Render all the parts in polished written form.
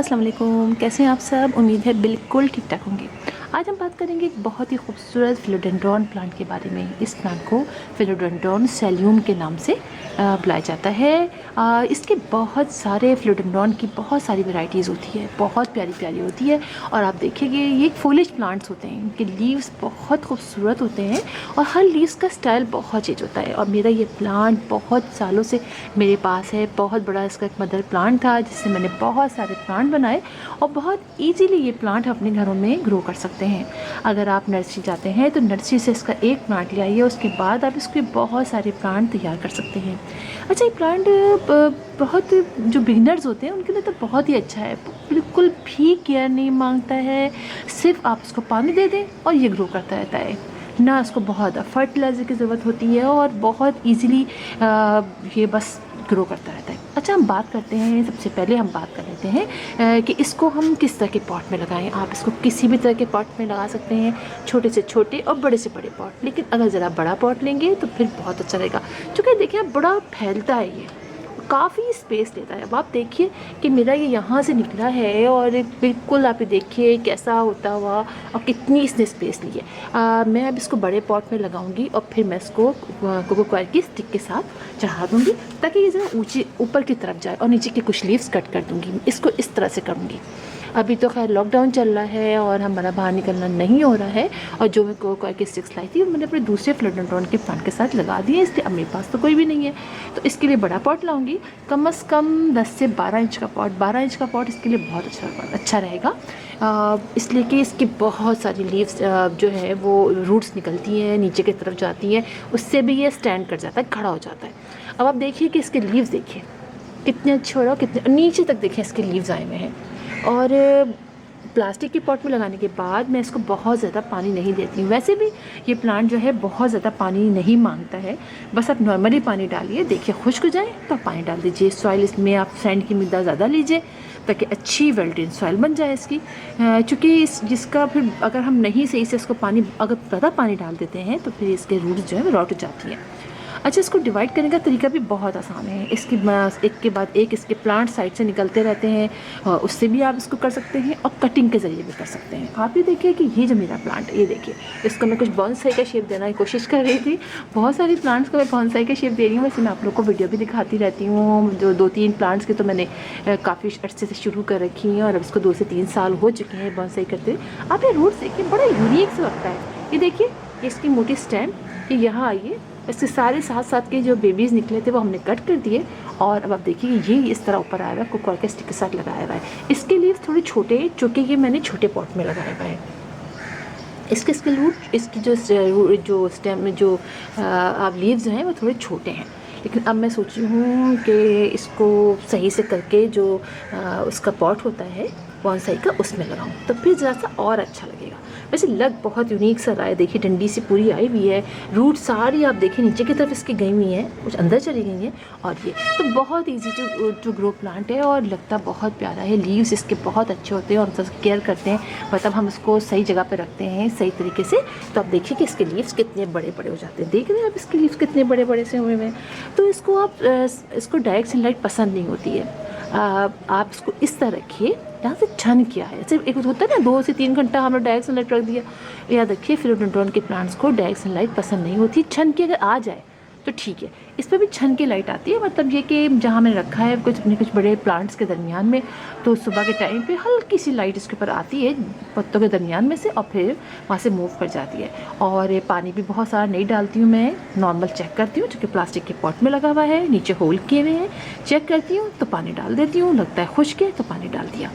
अस्सलाम वालेकुम, कैसे हैं आप सब। उम्मीद है बिल्कुल ठीक ठाक होंगे। आज हम बात करेंगे एक बहुत ही खूबसूरत फिलोडेंड्रॉन प्लांट के बारे में। इस प्लांट को फिलोडेंड्रॉन सैल्यूम के नाम से बुलाया जाता है। इसके बहुत सारे फिलोडेंड्रॉन की बहुत सारी वैरायटीज़ होती है, बहुत प्यारी प्यारी होती है। और आप देखेंगे ये फॉलिज प्लांट्स होते हैं, इनके लीव्स बहुत खूबसूरत होते हैं और हर लीव्स का स्टाइल बहुत चेंज होता है। और मेरा ये प्लांट बहुत सालों से मेरे पास है। बहुत बड़ा इसका एक मदर प्लांट था जिससे मैंने बहुत सारे प्लांट बनाए और बहुत ईजीली ये प्लांट अपने घरों में ग्रो कर सकते हैं। अगर आप नर्सरी जाते हैं तो नर्सरी से इसका एक प्लांट ले आइए, उसके बाद आप इसके बहुत सारे प्लांट तैयार कर सकते हैं। अच्छा, ये प्लांट बहुत जो बिगिनर्स होते हैं उनके लिए तो बहुत ही अच्छा है। बिल्कुल भी केयर नहीं मांगता है, सिर्फ आप उसको पानी दे दें और ये ग्रो करता रहता है। ना इसको बहुत फर्टिलाइज़र की ज़रूरत होती है और बहुत ईजीली ये बस ग्रो करता रहता है। अच्छा, हम बात करते हैं, सबसे पहले हम बात कर लेते हैं कि इसको हम किस तरह के पॉट में लगाएं। आप इसको किसी भी तरह के पॉट में लगा सकते हैं, छोटे से छोटे और बड़े से बड़े पॉट। लेकिन अगर ज़रा बड़ा पॉट लेंगे तो फिर बहुत अच्छा रहेगा, क्योंकि देखिए बड़ा फैलता है, ये काफ़ी स्पेस लेता है। अब आप देखिए कि मेरा ये यहाँ से निकला है और बिल्कुल आप ये देखिए कैसा होता हुआ और कितनी इसने स्पेस ली है। मैं अब इसको बड़े पॉट में लगाऊंगी और फिर मैं इसको कोको कॉयर की स्टिक के साथ चढ़ा दूँगी ताकि ये ज़रा ऊँची ऊपर की तरफ जाए और नीचे के कुछ लीव्स कट कर दूँगी। इसको इस तरह से करूँगी। अभी तो खैर लॉकडाउन चल रहा है और हमारा बाहर निकलना नहीं हो रहा है। और जो मैं कोको कॉयर की स्टिक्स लाई थी वो मैंने अपने दूसरे फिलोडेंड्रॉन के प्लांट के साथ लगा दिए, इसलिए अब मेरे पास तो कोई भी नहीं है। तो इसके लिए बड़ा पॉट लाऊंगी, कम से कम 10 से 12 इंच का पॉट। 12 इंच का पॉट इसके लिए बहुत अच्छा रहेगा, इसलिए कि इसकी बहुत सारी लीव्स जो है वो रूट्स निकलती हैं, नीचे की तरफ जाती हैं, उससे भी ये स्टैंड कर जाता है, खड़ा हो जाता है। अब आप देखिए कि इसके लीव्स देखिए कितने अच्छे हो रहे हो, कितने नीचे तक देखिए इसके लीव्स आए हुए हैं। और प्लास्टिक के पॉट में लगाने के बाद मैं इसको बहुत ज़्यादा पानी नहीं देती हूँ। वैसे भी ये प्लांट जो है बहुत ज़्यादा पानी नहीं मांगता है, बस आप नॉर्मली पानी डालिए, देखिए खुश्क हो जाए तो पानी डाल दीजिए। सॉइल इसमें आप सैंड की मिकदार ज़्यादा लीजिए ताकि अच्छी वेल ड्रेन सॉइल बन जाए इसकी, चूँकि जिसका फिर अगर हम नहीं सही से इसको पानी अगर ज़्यादा पानी डाल देते हैं तो फिर इसके रूट्स जो है वो रॉट हो जाती हैं। अच्छा, इसको डिवाइड करने का तरीका भी बहुत आसान है। इसकी एक के बाद एक इसके प्लांट साइड से निकलते रहते हैं, उससे भी आप इसको कर सकते हैं और कटिंग के ज़रिए भी कर सकते हैं। आप ये देखिए कि ये जो मेरा प्लांट है, ये देखिए इसको मैं कुछ बॉन्साई का शेप देने की कोशिश कर रही थी। बहुत सारी प्लांट्स को मैं बॉन्साई का शेप दे रही हूँ, वैसे मैं आप लोग को वीडियो भी दिखाती रहती हूँ। जो 2-3 प्लांट्स के तो मैंने काफ़ी अर्से से शुरू कर रखी हैं और अब इसको 2 से 3 साल हो चुके हैं बॉन्साई करते। आप ये रूट्स देखिए, बड़ा यूनिक से लगता है। ये देखिए इसकी मोटी स्टेम, ये यहाँ आइए, इसके सारे साथ साथ के जो बेबीज़ निकले थे वो हमने कट कर दिए और अब आप देखिए ये इस तरह ऊपर आया हुआ है, कोको कॉयर के स्टिक के साथ लगाया हुआ है। इसके लीव्स थोड़े छोटे हैं, चूँकि ये मैंने छोटे पॉट में लगाया हुआ है। इसके रूट, इसकी जो स्टेम जो आप लीव्स हैं वो थोड़े छोटे हैं। लेकिन अब मैं सोची हूँ कि इसको सही से करके जो उसका पॉट होता है बॉन्साई का, उसमें लगाऊँ तो फिर ज़रा सा और अच्छा लगेगा। वैसे लग बहुत यूनिक सा रहा है, देखिए डंडी से पूरी आई हुई है, रूट सारी आप देखिए नीचे की तरफ इसकी गई हुई हैं, कुछ अंदर चली गई हैं। और ये तो बहुत इजी टू ग्रो प्लांट है और लगता बहुत प्यारा है। लीव्स इसके बहुत अच्छे होते हैं और उसका केयर करते हैं, मतलब हम उसको सही जगह पर रखते हैं सही तरीके से। तो आप देखिए कि इसके लीव्स कितने बड़े बड़े हो जाते हैं। देख रहे हैं आप इसके लीव्स कितने बड़े बड़े से हुए हैं। तो इसको आप इसको डायरेक्ट सनलाइट पसंद नहीं होती है। आप इसको इस तरह रखिए, यहाँ से छन किया है, सिर्फ एक होता है ना 2 से 3 घंटा हमने डायरेक्ट सनलाइट रख दिया। याद रखिए फिलोडेंड्रॉन के प्लांट्स को डायरेक्ट सनलाइट पसंद नहीं होती। छन के अगर आ जाए तो ठीक है, इस पर भी छन के लाइट आती है। मतलब ये कि जहाँ मैंने रखा है कुछ बड़े प्लांट्स के दरमियान में, तो सुबह के टाइम पे हल्की सी लाइट इसके ऊपर आती है पत्तों के दरमियान में से और फिर वहाँ से मूव कर जाती है। और पानी भी बहुत सारा नहीं डालती हूँ मैं, नॉर्मल चेक करती हूँ, जो कि प्लास्टिक के पॉट में लगा हुआ है, नीचे होल किए हुए हैं, चेक करती हूँ तो पानी डाल देती हूँ, लगता है खुश्क है तो पानी डाल दिया।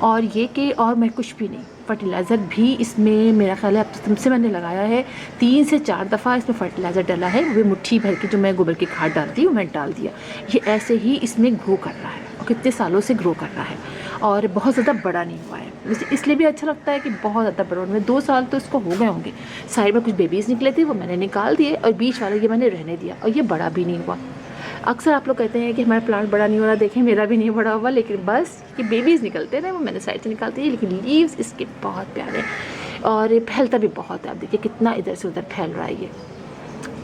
और ये कि और मैं कुछ भी नहीं, फर्टिलाइज़र भी इसमें मेरा ख्याल है अब तुमसे मैंने लगाया है 3 से 4 दफ़ा इसमें फर्टिलाइज़र डाला है, वो भी मुट्ठी भर के जो मैं गोबर की खाद डालती हूँ मैं डाल दिया। ये ऐसे ही इसमें ग्रो कर रहा है और कितने सालों से ग्रो कर रहा है और बहुत ज़्यादा बड़ा नहीं हुआ है। वैसे इसलिए भी अच्छा लगता है कि बहुत ज़्यादा बड़ा होने में 2 साल तो इसको हो गए होंगे। साइड में कुछ बेबीज़ निकले थे वो मैंने निकाल दिए और बीच वाला ये मैंने रहने दिया और ये बड़ा भी नहीं हुआ। अक्सर आप लोग कहते हैं कि हमारा प्लांट बड़ा नहीं हो रहा, देखें मेरा भी नहीं बड़ा हुआ, लेकिन बस ये बेबीज़ निकलते रहे वो मैंने साइड से निकालती है। लेकिन लीव्स इसके बहुत प्यारे और ये फैलता भी बहुत है। आप देखिए कितना इधर से उधर फैल रहा है ये।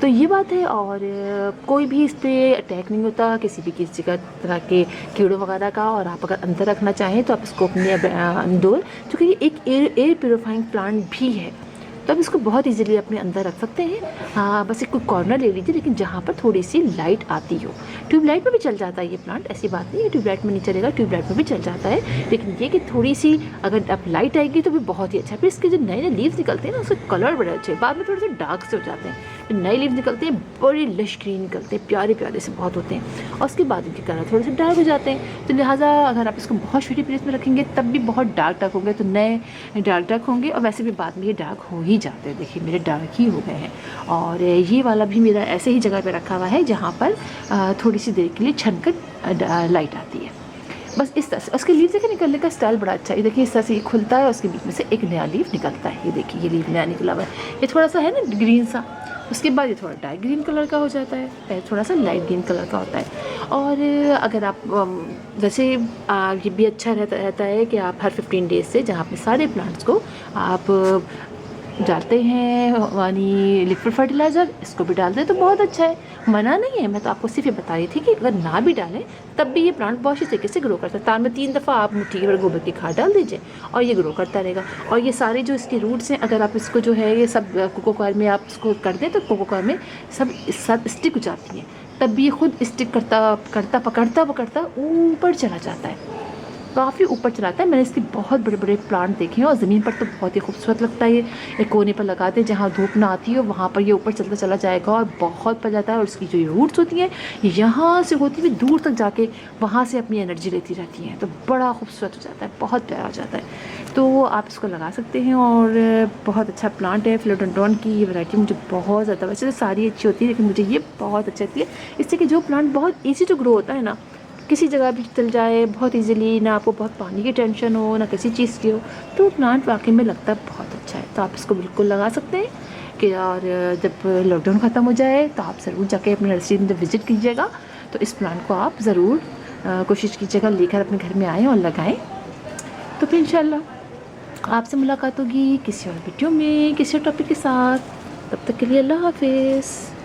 तो ये बात है। और कोई भी इस पर अटैक नहीं होता किसी भी किसी का तरह के कीड़ों वगैरह का। और आप अगर अंदर रखना चाहें तो आप इसको अपने इंडोर, क्योंकि ये एक एयर प्योरीफाइंग प्लांट भी है, तो आप इसको बहुत इजीली अपने अंदर रख सकते हैं। हाँ, बस एक कोई कॉर्नर ले लीजिए लेकिन जहाँ पर थोड़ी सी लाइट आती हो। ट्यूबलाइट में भी चल जाता है ये प्लांट, ऐसी बात नहीं है ट्यूबलाइट में नहीं चलेगा, ट्यूबलाइट में भी चल जाता है, लेकिन ये कि थोड़ी सी अगर आप लाइट आएगी तो भी बहुत ही अच्छा है। फिर इसके जो नए नए लीव्स निकलते हैं ना, उसके कलर बड़े अच्छे, बाद में थोड़े से डार्क से हो जाते हैं। जो नए लीव्स निकलते हैं बड़े लश ग्रीन निकलते हैं, प्यारे प्यारे से बहुत होते हैं, और उसके बाद इनके कलर थोड़े से डार्क हो जाते हैं। तो लिहाजा अगर आप इसको बहुत छोटी प्लेस में रखेंगे तब भी बहुत डार्क डार्क होंगे, तो नए डार्क डार्क होंगे, और वैसे भी बाद में ये डार्क हो ही जाते हैं। देखिए मेरे डार्क ही हो गए हैं। और ये वाला भी मेरा ऐसे ही जगह पे रखा हुआ है जहाँ पर थोड़ी सी देर के लिए छनकर लाइट आती है, बस इस तरह से। उसके लीव देखिए निकलने का स्टाइल बड़ा अच्छा है। ये देखिए इस तरह से ये खुलता है और उसके बीच में से एक नया लीव निकलता है। ये देखिए ये लीव नया निकला हुआ है, ये थोड़ा सा है ना ग्रीन सा, उसके बाद ये थोड़ा डार्क ग्रीन कलर का हो जाता है, पहले थोड़ा सा लाइट ग्रीन कलर का होता है। और अगर आप वैसे ये भी अच्छा रहता है कि आप हर 15 डेज से जहाँ अपने सारे प्लांट्स को आप डालते हैं यानी लिक्विड फर्टिलाइज़र, इसको भी डाल दें तो बहुत अच्छा है, मना नहीं है। मैं तो आपको सिर्फ ये बता रही थी कि अगर ना भी डालें तब भी ये प्लांट बहुत अच्छी तरीके से ग्रो करता है। तार में 3 दफ़ा आप मुट्ठी भर गोबर की खाद डाल दीजिए और ये ग्रो करता रहेगा। और ये सारे जो इसके रूट्स हैं, अगर आप इसको जो है ये सब कोको कॉयर में आप इसको कर दें तो कोको कॉयर में सब इस साथ स्टिक हो जाती हैं, तब भी ये खुद स्टिक करता पकड़ता ऊपर चला जाता है, काफ़ी ऊपर चलाता है। मैंने इसके बहुत बड़े बड़े प्लांट देखे हैं और ज़मीन पर तो बहुत ही खूबसूरत लगता है। ये एक कोने पर लगाते हैं जहाँ धूप ना आती हो, वहाँ पर ये ऊपर चलता चला जाएगा और बहुत फैल जाता है। और इसकी जो रूट्स होती हैं यहाँ से होती हुई दूर तक जाके वहाँ से अपनी एनर्जी लेती रहती हैं, तो बड़ा खूबसूरत हो जाता है, बहुत प्यारा हो जाता है। तो आप इसको लगा सकते हैं और बहुत अच्छा प्लांट है। फिलोडेंड्रॉन की ये वैरायटी मुझे बहुत ज़्यादा, वैसे तो सारी अच्छी होती है लेकिन मुझे ये बहुत अच्छी लगती है। इससे कि जो प्लांट बहुत ईजी टू ग्रो होता है ना, किसी जगह भी चल जाए बहुत इजीली, ना आपको बहुत पानी की टेंशन हो ना किसी चीज़ की हो, तो प्लांट वाकई में लगता है बहुत अच्छा है। तो आप इसको बिल्कुल लगा सकते हैं कि और जब लॉकडाउन ख़त्म हो जाए तो आप ज़रूर जाके अपने नर्सरी में विज़िट कीजिएगा, तो इस प्लांट को आप ज़रूर कोशिश कीजिएगा लेकर अपने घर में आएँ और लगाएँ। तो फिर इंशाल्लाह आपसे मुलाकात होगी किसी और वीडियो में किसी और टॉपिक के साथ। तब तक के लिए अल्लाह हाफिज़।